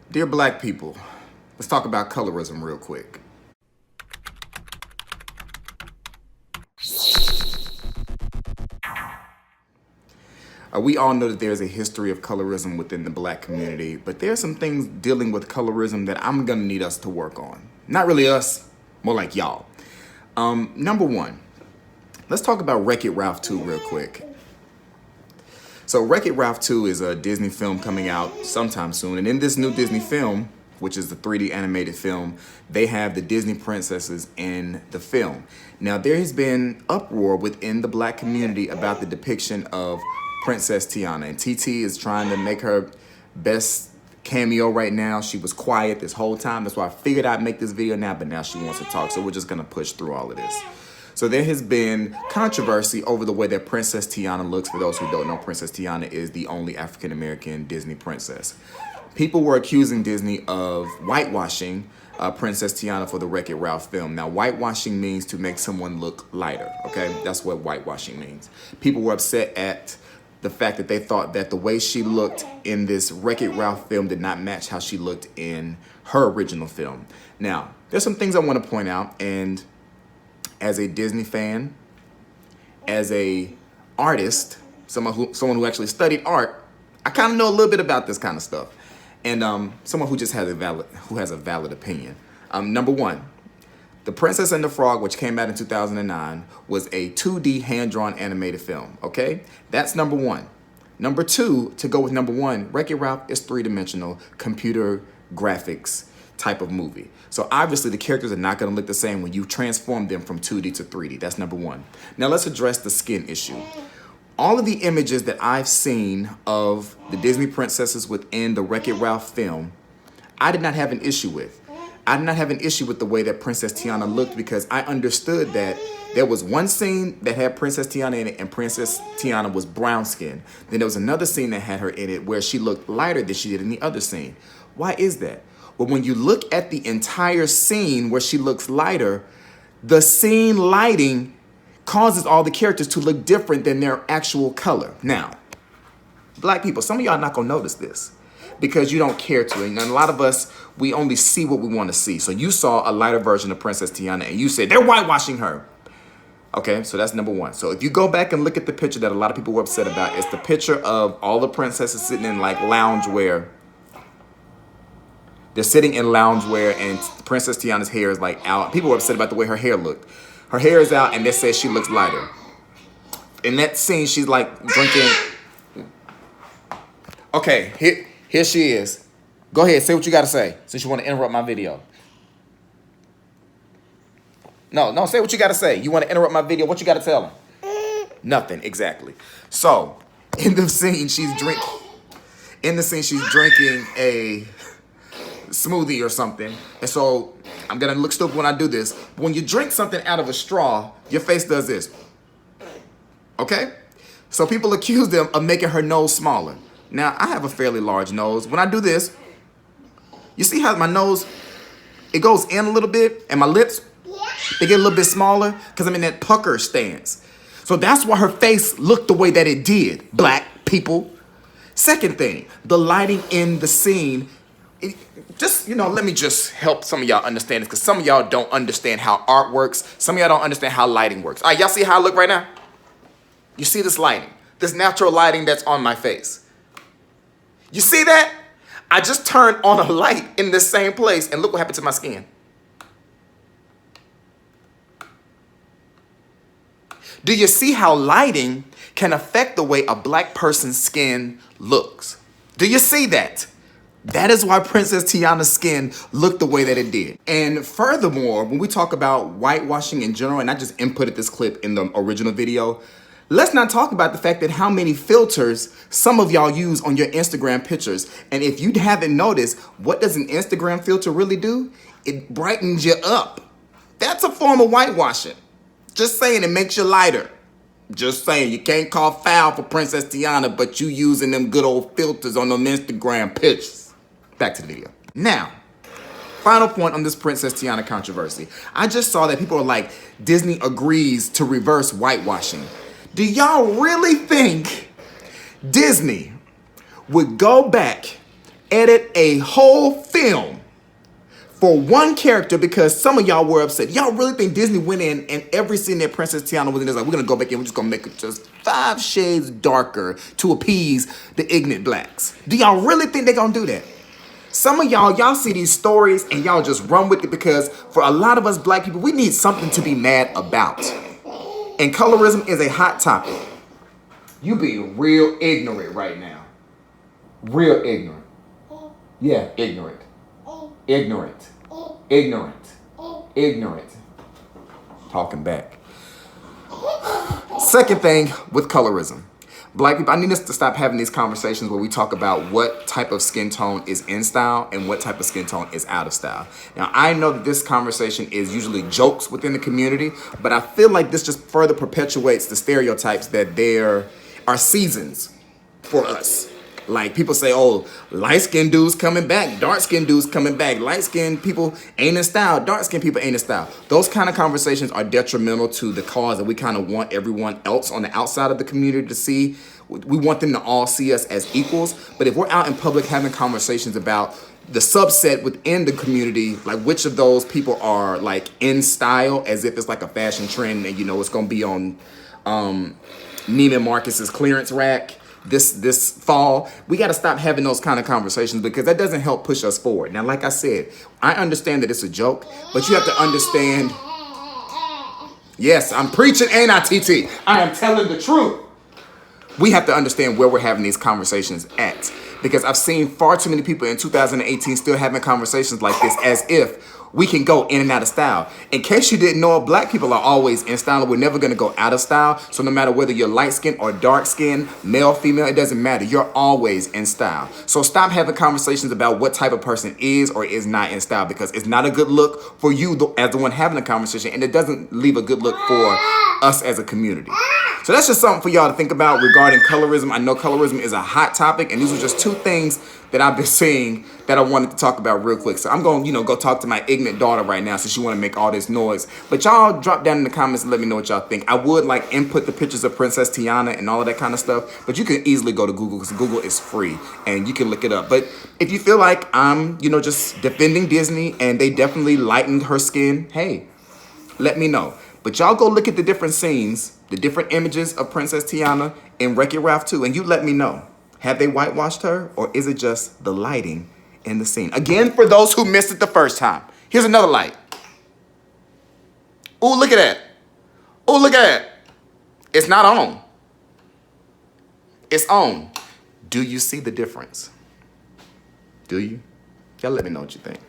Dear black people, let's talk about colorism real quick. We all know that there's a history of colorism within the black community, but there's some things dealing with colorism that I'm gonna need us to work on. Not really us, more like y'all. Number one, let's talk about Wreck-It Ralph 2 real quick. So Wreck-It Ralph 2 is a Disney film coming out sometime soon. And in this new Disney film, which is the 3D animated film, they have the Disney princesses in the film. Now, there has been uproar within the black community about the depiction of Princess Tiana. And TT is trying to make her best cameo right now. She was quiet this whole time. That's why I figured I'd make this video now, but now she wants to talk. So we're just gonna push through all of this. So there has been controversy over the way that Princess Tiana looks. For those who don't know, Princess Tiana is the only African-American Disney princess. People were accusing Disney of whitewashing Princess Tiana for the Wreck-It Ralph film. Now, whitewashing means to make someone look lighter, okay? That's what whitewashing means. People were upset at the fact that they thought that the way she looked in this Wreck-It Ralph film did not match how she looked in her original film. Now, there's some things I want to point out, and as a Disney fan, as a artist, someone who actually studied art, I kind of know a little bit about this kind of stuff, and someone who just has a valid opinion. Number one, The Princess and the Frog, which came out in 2009, was a 2D hand-drawn animated film. Okay, that's number one. Number two, to go with number one, Wreck-It Ralph is three-dimensional computer graphics type of movie. So obviously the characters are not going to look the same when you transform them from 2D to 3D. That's number one. Now let's address the skin issue. All of the images that I've seen of the Disney princesses within the Wreck-It Ralph film, I did not have an issue with. I did not have an issue with the way that Princess Tiana looked because I understood that there was one scene that had Princess Tiana in it and Princess Tiana was brown skinned. Then there was another scene that had her in it where she looked lighter than she did in the other scene. Why is that? Well, when you look at the entire scene where she looks lighter, the scene lighting causes all the characters to look different than their actual color. Now, black people, some of y'all not gonna notice this because you don't care to. And a lot of us, we only see what we want to see. So you saw a lighter version of Princess Tiana and you said, they're whitewashing her. Okay, so that's number one. So if you go back and look at the picture that a lot of people were upset about, it's the picture of all the princesses sitting in like loungewear. They're sitting in loungewear and Princess Tiana's hair is like out. People were upset about the way her hair looked. Her hair is out and they said she looks lighter. In that scene, she's like drinking. Okay, here she is. Go ahead, say what you gotta say since you want to interrupt my video. No, say what you gotta say. You want to interrupt my video, what you gotta tell them? Nothing, exactly. So, in the scene, she's drinking a smoothie or something. And so I'm gonna look stupid when I do this. When you drink something out of a straw, your face does this. Okay? So people accuse them of making her nose smaller. Now, I have a fairly large nose. When I do this, you see how my nose, it goes in a little bit and my lips, they get a little bit smaller because I'm in that pucker stance. So that's why her face looked the way that it did, black people. Second thing, the lighting in the scene, let me just help some of y'all understand this because some of y'all don't understand how art works. Some of y'all don't understand how lighting works. All right, y'all see how I look right now? You see this lighting, this natural lighting that's on my face. You see that? I just turned on a light in the same place and look what happened to my skin. Do you see how lighting can affect the way a black person's skin looks? Do you see that? That is why Princess Tiana's skin looked the way that it did. And furthermore, when we talk about whitewashing in general, and I just inputted this clip in the original video, let's not talk about the fact that how many filters some of y'all use on your Instagram pictures. And if you haven't noticed, what does an Instagram filter really do? It brightens you up. That's a form of whitewashing. Just saying, it makes you lighter. Just saying, you can't call foul for Princess Tiana, but you using them good old filters on them Instagram pictures. Back to the video. Now, final point on this Princess Tiana controversy. I just saw that people are like, Disney agrees to reverse whitewashing. Do y'all really think Disney would go back edit a whole film for one character because some of y'all were upset. Y'all really think Disney went in and every scene that Princess Tiana was in is like, we're gonna go back in, we're just gonna make it just 5 shades darker to appease the ignorant blacks. Do y'all really think they're gonna do that? Some of y'all see these stories and y'all just run with it because for a lot of us black people, we need something to be mad about. And colorism is a hot topic. You being real ignorant right now. Real ignorant. Yeah, ignorant. Ignorant. Ignorant. Ignorant. Talking back. Second thing with colorism. Black people, I need us to stop having these conversations where we talk about what type of skin tone is in style and what type of skin tone is out of style. Now, I know that this conversation is usually jokes within the community, but I feel like this just further perpetuates the stereotypes that there are seasons for us. Like people say, oh, light-skinned dudes coming back, dark-skinned dudes coming back, light-skinned people ain't in style, dark-skinned people ain't in style. Those kind of conversations are detrimental to the cause that we kind of want everyone else on the outside of the community to see. We want them to all see us as equals. But if we're out in public having conversations about the subset within the community, like which of those people are like in style as if it's like a fashion trend and you know it's gonna be on Neiman Marcus's clearance rack this fall, we got to stop having those kind of conversations because that doesn't help push us forward. Now, like I said, I understand that it's a joke, but you have to understand. Yes, I'm preaching, ain't I, TT? I am telling the truth. We have to understand where we're having these conversations at because I've seen far too many people in 2018 still having conversations like this as if we can go in and out of style. In case you didn't know, black people are always in style and we're never gonna go out of style. So no matter whether you're light skinned or dark skinned, male, female, it doesn't matter. You're always in style. So stop having conversations about what type of person is or is not in style because it's not a good look for you as the one having a conversation and it doesn't leave a good look for us as a community. So that's just something for y'all to think about regarding colorism. I know colorism is a hot topic and these are just 2 things that I've been seeing that I wanted to talk about real quick. So I'm going to, go talk to my ignorant daughter right now since she want to make all this noise. But y'all drop down in the comments and let me know what y'all think. I would like input the pictures of Princess Tiana and all of that kind of stuff, but you can easily go to Google because Google is free and you can look it up. But if you feel like I'm, just defending Disney and they definitely lightened her skin, hey, let me know. But y'all go look at the different scenes, the different images of Princess Tiana in Wreck-It Ralph 2, and you let me know. Have they whitewashed her, or is it just the lighting in the scene? Again, for those who missed it the first time, here's another light. Ooh, look at that. Ooh, look at that. It's not on. It's on. Do you see the difference? Do you? Y'all let me know what you think.